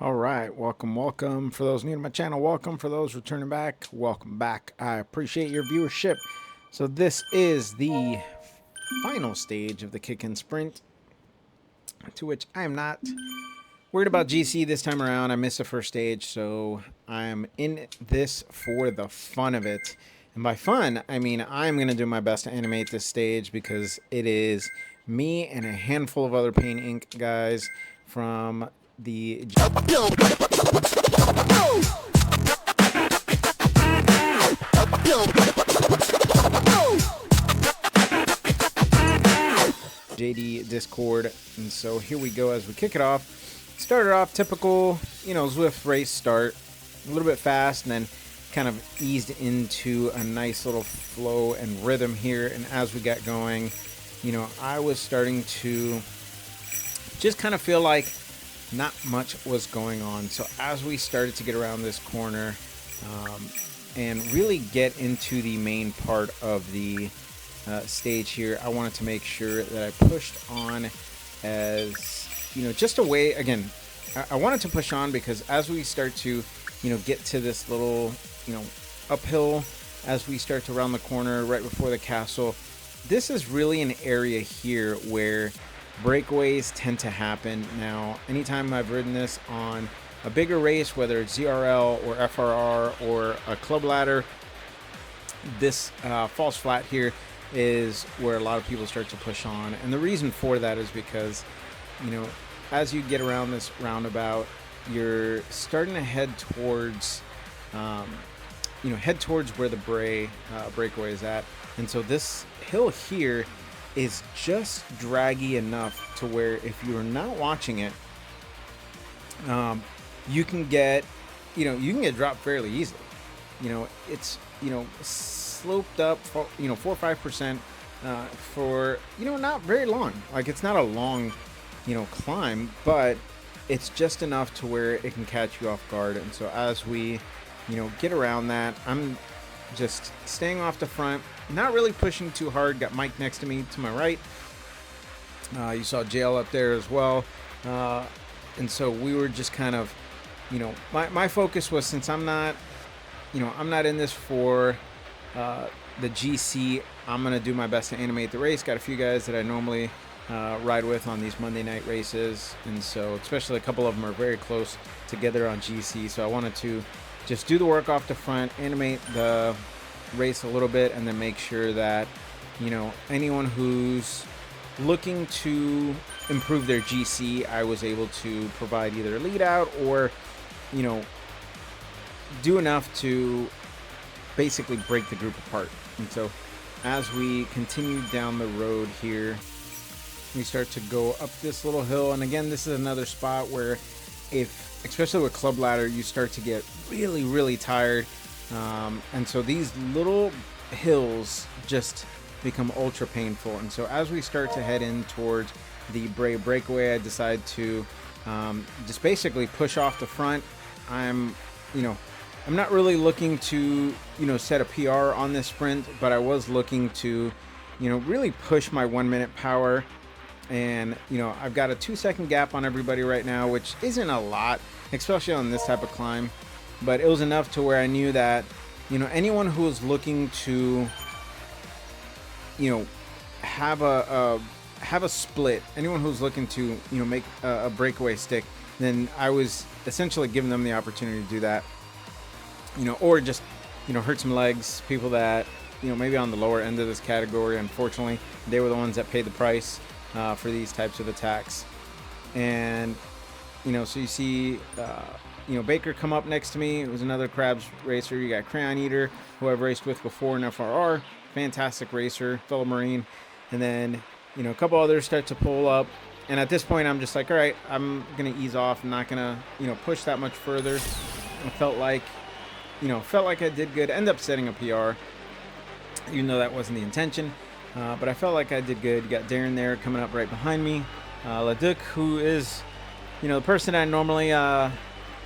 All right, welcome. For those new to my channel, welcome. For those returning back, welcome back. I appreciate your viewership. So this is the final stage of the kick and sprint, to which I am not worried about GC this time around. I missed the first stage, so I'm in this for the fun of it. And by fun, I mean I'm going to do my best to animate this stage because it is me and a handful of other Paint Inc. guys from the JD Discord. And so here we go as we kick it off. Started off typical, Zwift race start, a little bit fast, and then kind of eased into a nice little flow and rhythm here. And as we got going, I was starting to just kind of feel like not much was going on. So as we started to get around this corner and really get into the main part of the stage here, I wanted to make sure that I pushed on as, just a way, again, I wanted to push on because as we start to, get to this little, uphill, as we start to round the corner right before the castle, this is really an area here where breakaways tend to happen. Now, anytime I've ridden this on a bigger race, whether it's ZRL or FRR or a club ladder, this falls flat here is where a lot of people start to push on. And the reason for that is because, as you get around this roundabout, you're starting to head towards, where the breakaway is at. And so this hill here is just draggy enough to where if you're not watching it, you can get dropped fairly easily. It's, sloped up for, 4 or 5% for, not very long. Like, it's not a long, climb, but it's just enough to where it can catch you off guard. And so as we, get around that, I'm just staying off the front, not really pushing too hard. Got Mike next to me to my right. You saw Jail up there as well. And so we were just kind of, my focus was, since I'm not in this for the GC, I'm going to do my best to animate the race. Got a few guys that I normally ride with on these Monday night races. And so especially a couple of them are very close together on GC. So I wanted to just do the work off the front, animate the race a little bit, and then make sure that, anyone who's looking to improve their GC, I was able to provide either a lead out or, do enough to basically break the group apart. And so as we continue down the road here, we start to go up this little hill. And again, this is another spot where, especially with club ladder, you start to get really, really tired. And so these little hills just become ultra painful. And so as we start to head in towards the Brave breakaway, I decide to just basically push off the front. I'm not really looking to, set a PR on this sprint, but I was looking to, really push my 1 minute power. And, I've got a 2-second gap on everybody right now, which isn't a lot, especially on this type of climb. But it was enough to where I knew that, anyone who was looking to, have a split, anyone who's looking to, make a breakaway stick, then I was essentially giving them the opportunity to do that, or just, hurt some legs. People that, maybe on the lower end of this category, unfortunately, they were the ones that paid the price for these types of attacks. And, so you see, Baker come up next to me. It was another Crabs racer. You got Crayon Eater, who I've raced with before in FRR. Fantastic racer, fellow Marine. And then, a couple others start to pull up. And at this point, I'm just like, all right, I'm going to ease off. I'm not going to, push that much further. I felt like I did good. End up setting a PR, even though that wasn't the intention. But I felt like I did good. You got Darren there coming up right behind me. Leduc, who is, the person I normally want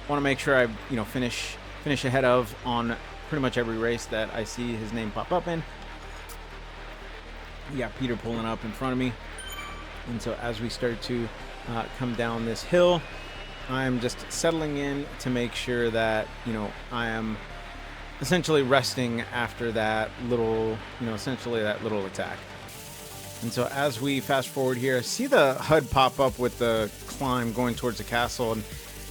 to make sure I, finish ahead of on pretty much every race that I see his name pop up in. You got Peter pulling up in front of me. And so as we start to come down this hill, I'm just settling in to make sure that, I am essentially resting after that little, essentially that little attack. And so as we fast forward here, see the HUD pop up with the climb going towards the castle. And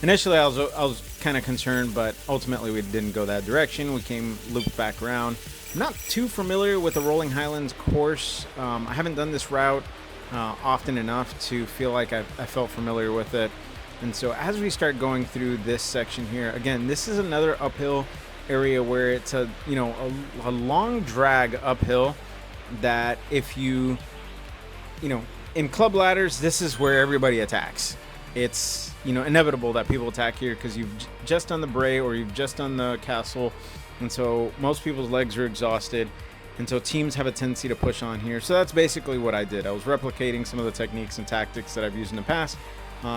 initially I was kind of concerned, but ultimately we didn't go that direction. We came looped back around. I'm not too familiar with the Rolling Highlands course. I haven't done this route often enough to feel like I felt familiar with it. And so as we start going through this section here, again, this is another uphill area where it's a long drag uphill that if you in club ladders, this is where everybody attacks. It's inevitable that people attack here because you've just done the bray or you've just done the castle, and so most people's legs are exhausted, and so teams have a tendency to push on here. So that's basically what I did. I was replicating some of the techniques and tactics that I've used in the past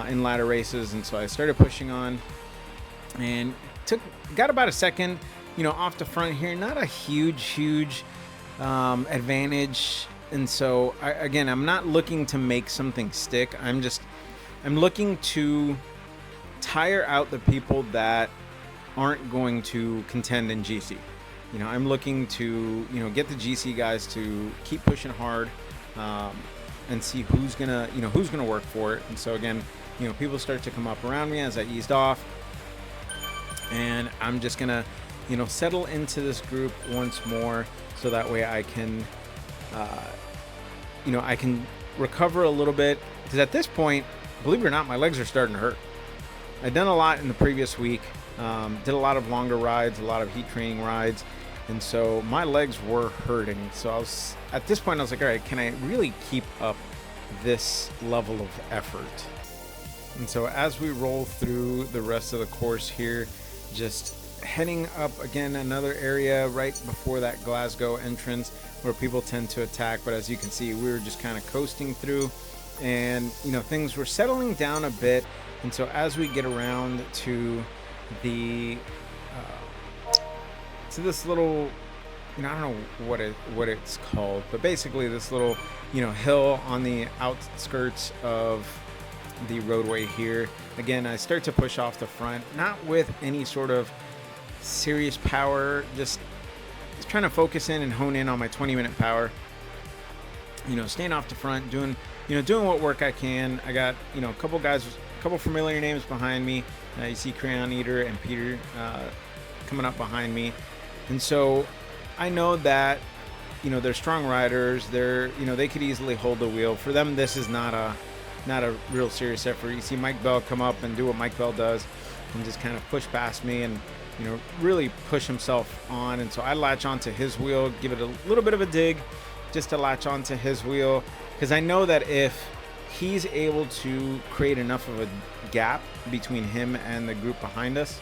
in ladder races, and so I started pushing on and got about a second off the front here. Not a huge advantage. And so I'm not looking to make something stick. I'm looking to tire out the people that aren't going to contend in GC. I'm looking to get the GC guys to keep pushing hard and see who's gonna work for it. And so again, people start to come up around me as I eased off, and I'm just gonna settle into this group once more, so that way I can I can recover a little bit, because at this point, believe it or not, my legs are starting to hurt. I'd done a lot in the previous week, did a lot of longer rides, a lot of heat training rides, and so my legs were hurting. So at this point I was like, all right, can I really keep up this level of effort? And so as we roll through the rest of the course here, just heading up again, another area right before that Glasgow entrance where people tend to attack, but as you can see, we were just kind of coasting through, and things were settling down a bit. And so as we get around to the to this little, I don't know what it's called, but basically this little hill on the outskirts of the roadway here, again, I start to push off the front, not with any sort of serious power, just trying to focus in and hone in on my 20-minute power, staying off the front, doing what work I can. I got a couple guys, a couple familiar names behind me. You see Crayon Eater and Peter coming up behind me, and so I know that they're strong riders. They could easily hold the wheel. For them, this is not a real serious effort. You see Mike Bell come up and do what Mike Bell does and just kind of push past me and really push himself on. And so I latch onto his wheel, give it a little bit of a dig just to latch onto his wheel, because I know that if he's able to create enough of a gap between him and the group behind us,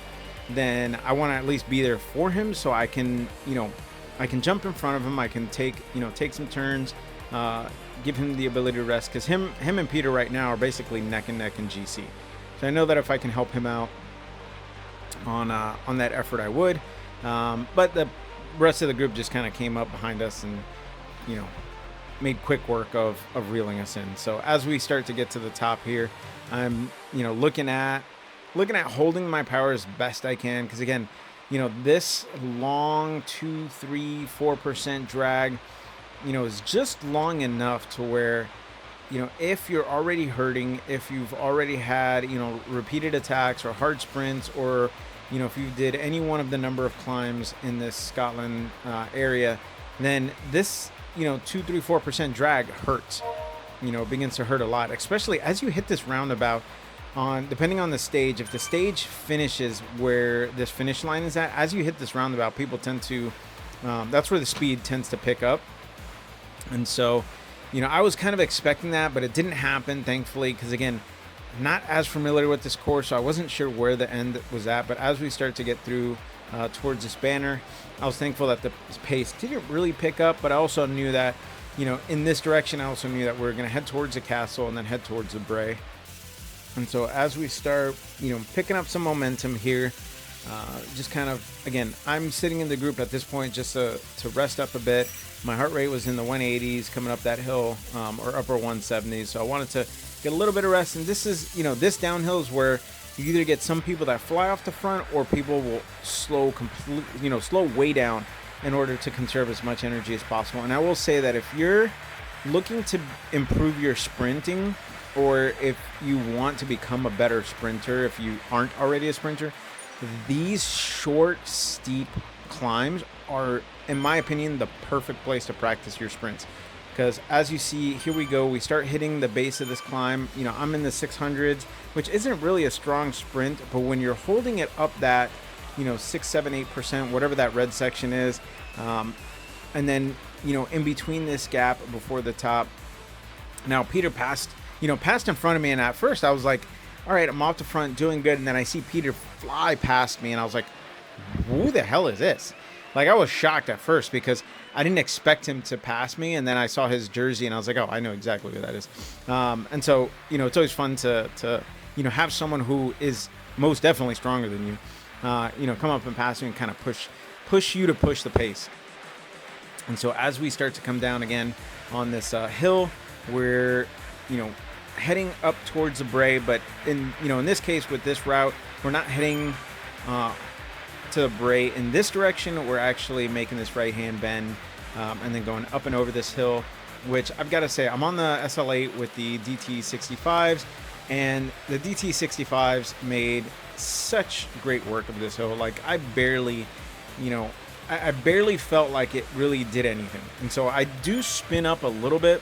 then I want to at least be there for him, so I can I can jump in front of him. I can take some turns, give him the ability to rest, because him and Peter right now are basically neck and neck in GC. So I know that if I can help him out on that effort, I would. But the rest of the group just kind of came up behind us and made quick work of reeling us in. So as we start to get to the top here, I'm looking at holding my power as best I can, because again, this long 2, 3, 4% drag is just long enough to where if you're already hurting, if you've already had repeated attacks or hard sprints, or if you did any one of the number of climbs in this Scotland area, then this 2, 3, 4% drag hurts. Begins to hurt a lot, especially as you hit this roundabout. Depending on the stage, if the stage finishes where this finish line is at, as you hit this roundabout, people tend to that's where the speed tends to pick up. And so I was kind of expecting that, but it didn't happen, thankfully, because again, I'm not as familiar with this course, so I wasn't sure where the end was at. But as we start to get through towards this banner, I was thankful that the pace didn't really pick up, but I also knew that in this direction, I also knew that we were going to head towards the castle and then head towards the Bray. And so as we start picking up some momentum here, just kind of, again, I'm sitting in the group at this point just to rest up a bit. My heart rate was in the 180s coming up that hill, or upper 170s. So I wanted to get a little bit of rest. And this is, this downhill is where you either get some people that fly off the front, or people will slow way down in order to conserve as much energy as possible. And I will say that if you're looking to improve your sprinting, or if you want to become a better sprinter, if you aren't already a sprinter, these short, steep climbs are, in my opinion, the perfect place to practice your sprints. Because as you see, here we go, we start hitting the base of this climb. I'm in the 600s, which isn't really a strong sprint, but when you're holding it up that, 6, 7, 8%, whatever that red section is, and then, in between this gap before the top, now Peter passed in front of me, and at first I was like, all right, I'm off the front, doing good, and then I see Peter fly past me, and I was like, who the hell is this? Like, I was shocked at first because I didn't expect him to pass me, and then I saw his jersey, and I was like, oh, I know exactly who that is. And so, it's always fun to have someone who is most definitely stronger than you, come up and pass you and kind of push you to push the pace. And so as we start to come down again on this hill, we're, heading up towards the Bray, but in this case with this route, we're not heading to the Bray in this direction. We're actually making this right hand bend and then going up and over this hill, which I've got to say, I'm on the SL8 with the DT65s, and the DT65s made such great work of this hill. Like, I barely felt like it really did anything. And so I do spin up a little bit.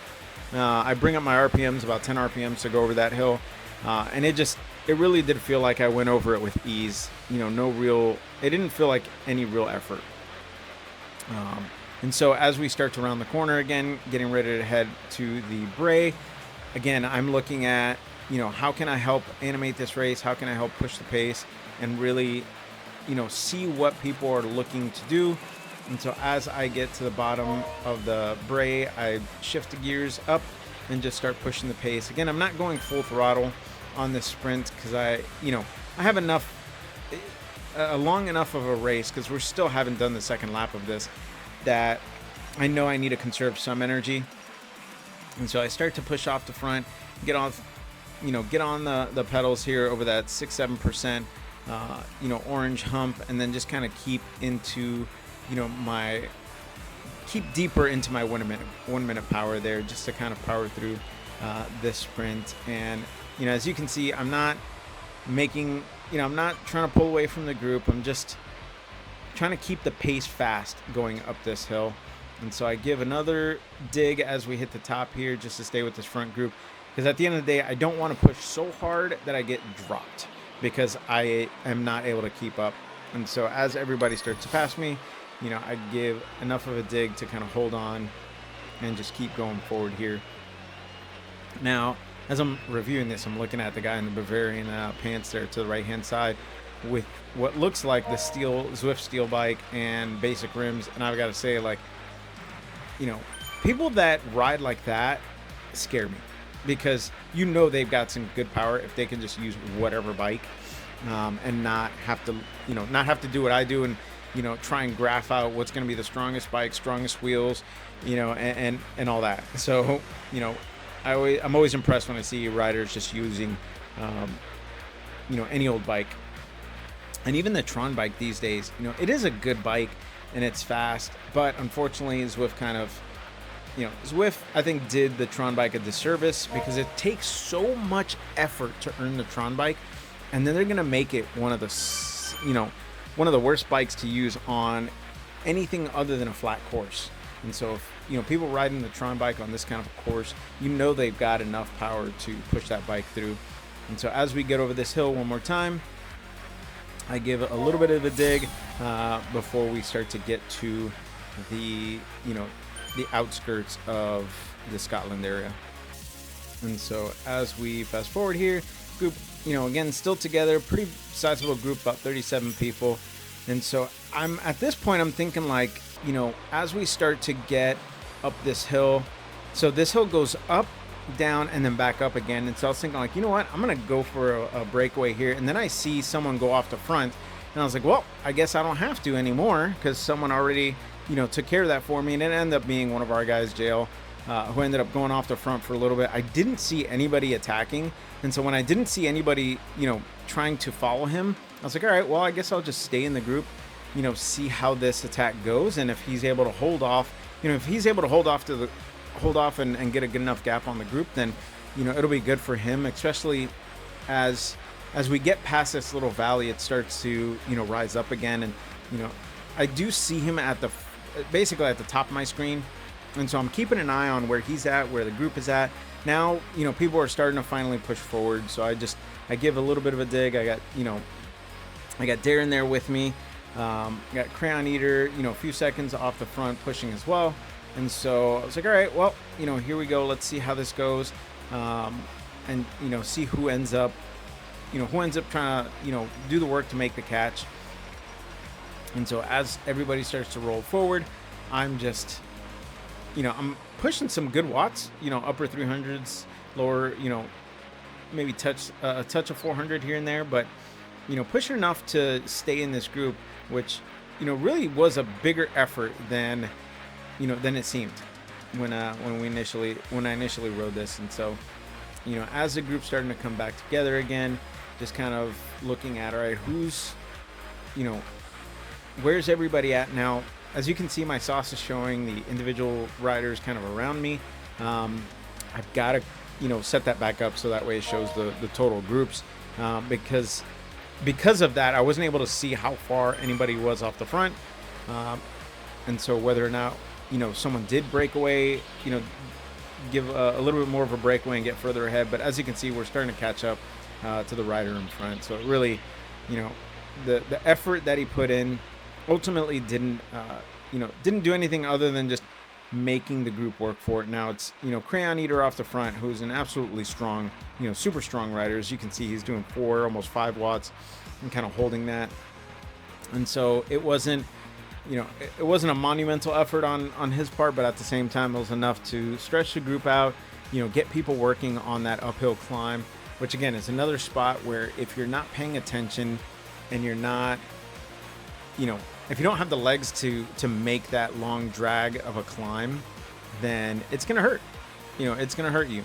I bring up my RPMs, about 10 RPMs to go over that hill. And it really did feel like I went over it with ease. It didn't feel like any real effort. And so as we start to round the corner again, getting ready to head to the Bray, again, I'm looking at, how can I help animate this race? How can I help push the pace and really, see what people are looking to do? And so as I get to the bottom of the Bray, I shift the gears up and just start pushing the pace. Again, I'm not going full throttle on this sprint because I have a long enough of a race, because we still haven't done the second lap of this, that I know I need to conserve some energy. And so I start to push off the front, get on the pedals here over that 6-7%, orange hump, and then just kind of keep deeper into my 1 minute power there, just to kind of power through this sprint. And as you can see, I'm not trying to pull away from the group. I'm just trying to keep the pace fast going up this hill. And so I give another dig as we hit the top here, just to stay with this front group, because at the end of the day, I don't want to push so hard that I get dropped, because I am not able to keep up. And so as everybody starts to pass me, I give enough of a dig to kind of hold on and just keep going forward here. Now, as I'm reviewing this, I'm looking at the guy in the Bavarian pants there to the right-hand side with what looks like the Zwift steel bike and basic rims. And I've got to say, people that ride like that scare me, because they've got some good power if they can just use whatever bike and not have to do what I do and try and graph out what's going to be the strongest bike, strongest wheels, and all that. So, I'm always impressed when I see riders just using, any old bike. And even the Tron bike these days, it is a good bike and it's fast, but unfortunately Zwift Zwift, I think, did the Tron bike a disservice, because it takes so much effort to earn the Tron bike, and then they're going to make it one of the worst bikes to use on anything other than a flat course. And so if people riding the Tron bike on this kind of a course, they've got enough power to push that bike through. And so as we get over this hill one more time, I give a little bit of a dig before we start to get to the outskirts of the Scotland area. And so as we fast forward here, group, again, still together, pretty sizable group, about 37 people. And so at this point, I'm thinking as we start to get up this hill, so this hill goes up, down, and then back up again. And so I was thinking I'm going to go for a breakaway here. And then I see someone go off the front, and I was like, well, I guess I don't have to anymore, because someone already, took care of that for me. And it ended up being one of our guys, Jail, who ended up going off the front for a little bit. I didn't see anybody attacking. And so when I didn't see anybody, trying to follow him. I was like, all right, well, I guess I'll just stay in the group, see how this attack goes. And if he's able to hold off, if he's able to hold off and get a good enough gap on the group, then, it'll be good for him, especially as we get past this little valley, it starts to, rise up again. And, I do see him basically at the top of my screen. And so I'm keeping an eye on where he's at, where the group is at. Now, people are starting to finally push forward. So I give a little bit of a dig. I got Darren there with me. Got Crayon Eater, a few seconds off the front pushing as well. And so I was like, all right, well, here we go. Let's see how this goes. And, see who ends up trying to, do the work to make the catch. And so as everybody starts to roll forward, I'm just, I'm pushing some good watts, upper 300s, lower, maybe a touch of 400 here and there, but, pushing enough to stay in this group, which, really was a bigger effort than it seemed when I initially rode this. And so, as the group's starting to come back together again, just kind of looking at, all right, where's everybody at now? As you can see, my sauce is showing the individual riders kind of around me. I've got to, set that back up so that way it shows the total groups, because of that, I wasn't able to see how far anybody was off the front. And so whether or not, someone did break away, give a little bit more of a breakaway and get further ahead. But as you can see, we're starting to catch up to the rider in front. So it really, the effort that he put in ultimately didn't do anything other than just making the group work for it. Now it's, Crayon Eater off the front, who's an absolutely strong, super strong rider. As you can see, he's doing 4, almost 5 watts and kind of holding that. And so it wasn't a monumental effort on his part, but at the same time, it was enough to stretch the group out, get people working on that uphill climb, which again is another spot where if you're not paying attention and you're not, if you don't have the legs to make that long drag of a climb, then it's going to hurt. It's going to hurt you.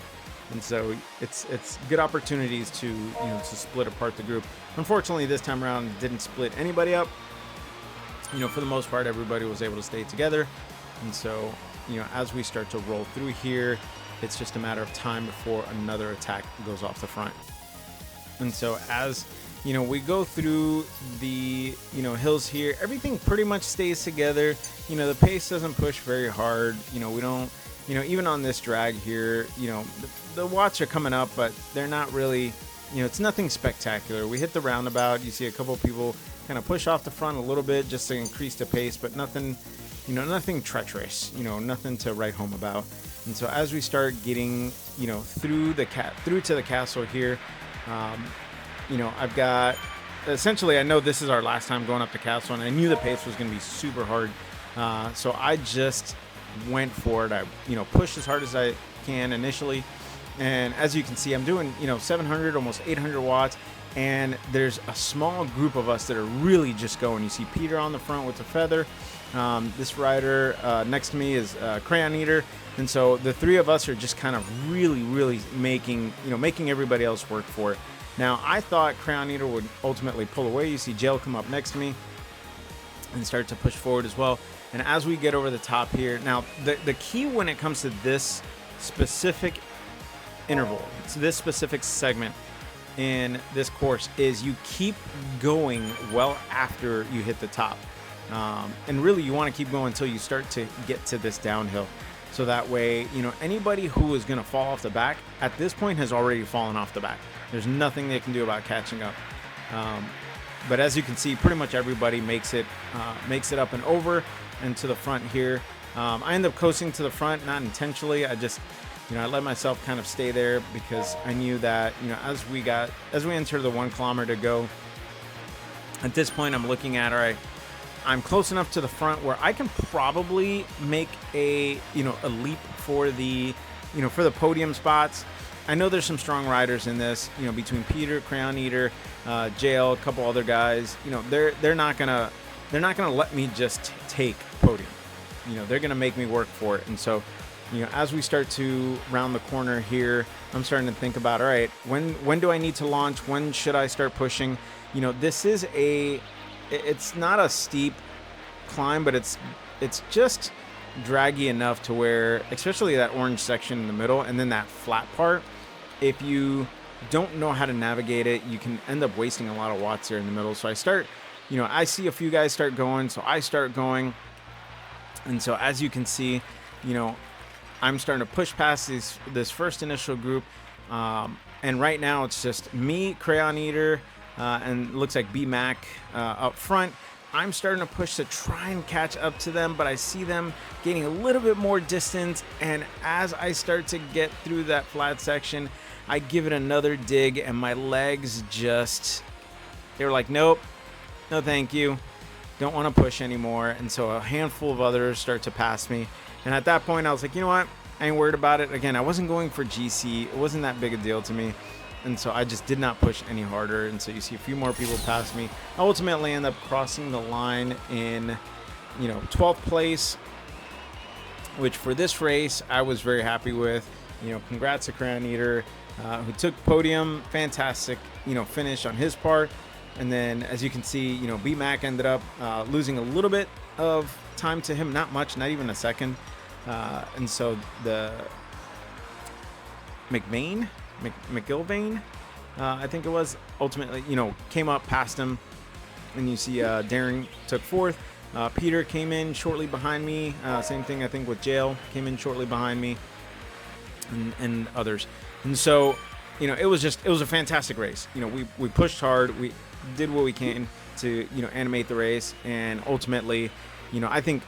And so it's good opportunities to split apart the group. Unfortunately, this time around, it didn't split anybody up. For the most part, everybody was able to stay together. And so, as we start to roll through here, it's just a matter of time before another attack goes off the front. And so as we go through the, hills here, everything pretty much stays together. The pace doesn't push very hard. We don't, even on this drag here, the watts are coming up, but they're not really, it's nothing spectacular. We hit the roundabout. You see a couple of people kind of push off the front a little bit just to increase the pace, but nothing, nothing treacherous, nothing to write home about. And so as we start getting, through to the castle here, I've got, essentially, I know this is our last time going up the castle, and I knew the pace was going to be super hard. So I just went for it. I, pushed as hard as I can initially. And as you can see, I'm doing, 700, almost 800 watts. And there's a small group of us that are really just going. You see Peter on the front with the feather. This rider next to me is Crayon Eater. And so the three of us are just kind of really, really making everybody else work for it. Now, I thought Crayon Eater would ultimately pull away. You see Jail come up next to me and start to push forward as well. And as we get over the top here, now the key when it comes to this specific interval, so this specific segment in this course, is you keep going well after you hit the top. And really you want to keep going until you start to get to this downhill. So that way, anybody who is going to fall off the back at this point has already fallen off the back. There's nothing they can do about catching up. But as you can see, pretty much everybody makes it up and over and to the front here. I end up coasting to the front, not intentionally. I just, I let myself kind of stay there because I knew that, as we enter the 1 kilometer to go, at this point I'm looking at, all right, I'm close enough to the front where I can probably make a leap for the podium spots. I know there's some strong riders in this, between Peter, Crayon Eater, Jail, a couple other guys. They're not gonna let me just take podium. They're gonna make me work for it. And so as we start to round the corner here, I'm starting to think about, all right, when do I need to launch? When should I start pushing? This is it's not a steep climb, but it's just draggy enough to where, especially that orange section in the middle and then that flat part, if you don't know how to navigate it, you can end up wasting a lot of watts there in the middle. So I see a few guys start going, so I start going. And so as you can see, I'm starting to push past this first initial group. And right now it's just me, Crayon Eater, and it looks like B-Mac up front. I'm starting to push to try and catch up to them, but I see them gaining a little bit more distance. And as I start to get through that flat section, I give it another dig, and my legs they're like, nope, no thank you, don't want to push anymore. And so a handful of others start to pass me. And at that point, I was like, you know what? I ain't worried about it. Again, I wasn't going for GC. It wasn't that big a deal to me. And so I just did not push any harder. And so you see a few more people pass me. I ultimately end up crossing the line in, 12th place, which for this race, I was very happy with. Congrats to Crayon Eater, who took podium. Fantastic, finish on his part. And then as you can see, B-Mac ended up losing a little bit of time to him. Not much, not even a second. And so the McIlvain, I think it was, ultimately, came up past him. And you see Darren took fourth. Peter came in shortly behind me. Same thing, I think, with Jail. Came in shortly behind me, and others. And so, it was a fantastic race. We pushed hard. We did what we can to, animate the race. And ultimately, I think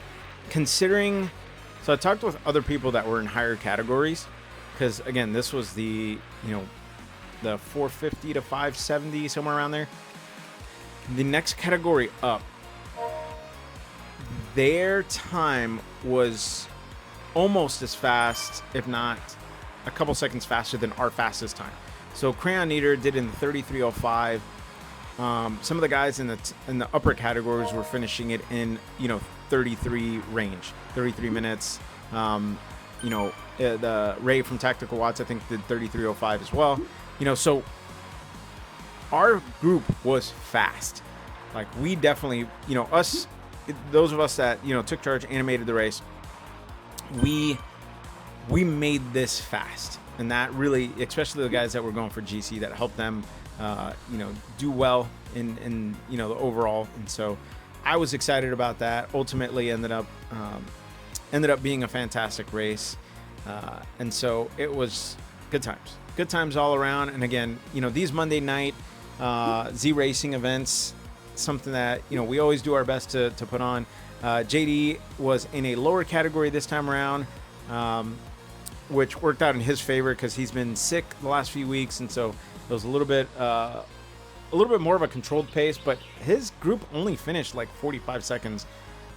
considering... So I talked with other people that were in higher categories, because again, this was the 450 to 570, somewhere around there. The next category up, their time was almost as fast, if not a couple seconds faster than our fastest time. So Crayon Eater did in the 33:05. Some of the guys in the upper categories were finishing it in 33 range, 33 minutes. The Ray from Tactical Watts, I think, did 33:05 as well. So our group was fast. Like, we definitely, those of us that took charge, animated the race, we made this fast. And that really, especially the guys that were going for GC, that helped them do well in the overall. And so I was excited about that. Ultimately ended up being a fantastic race. And so it was good times all around. And again, these Monday night Z racing events, something that we always do our best to put on. JD was in a lower category this time around, which worked out in his favor because he's been sick the last few weeks, and so it was a little bit more of a controlled pace. But his group only finished like 45 seconds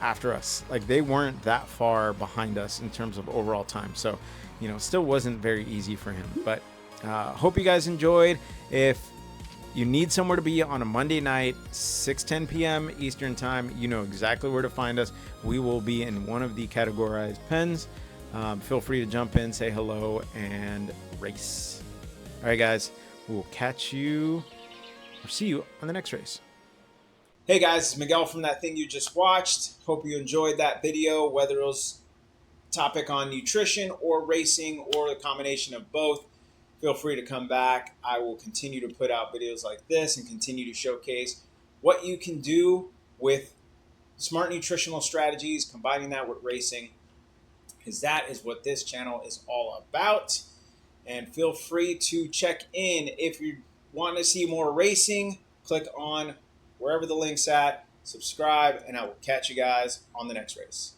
after us. Like, they weren't that far behind us in terms of overall time. So, still wasn't very easy for him. But hope you guys enjoyed. If you need somewhere to be on a Monday night, 6:10 p.m. Eastern time, you know exactly where to find us. We will be in one of the categorized pens. Feel free to jump in, say hello, and race. All right, guys, we'll catch you or see you on the next race. Hey guys, it's Miguel from That Thing You Just Watched. Hope you enjoyed that video, whether it was topic on nutrition or racing or a combination of both. Feel free to come back. I will continue to put out videos like this and continue to showcase what you can do with smart nutritional strategies, combining that with racing, because that is what this channel is all about. And feel free to check in if you want to see more racing. Click on wherever the link's at, subscribe, and I will catch you guys on the next race.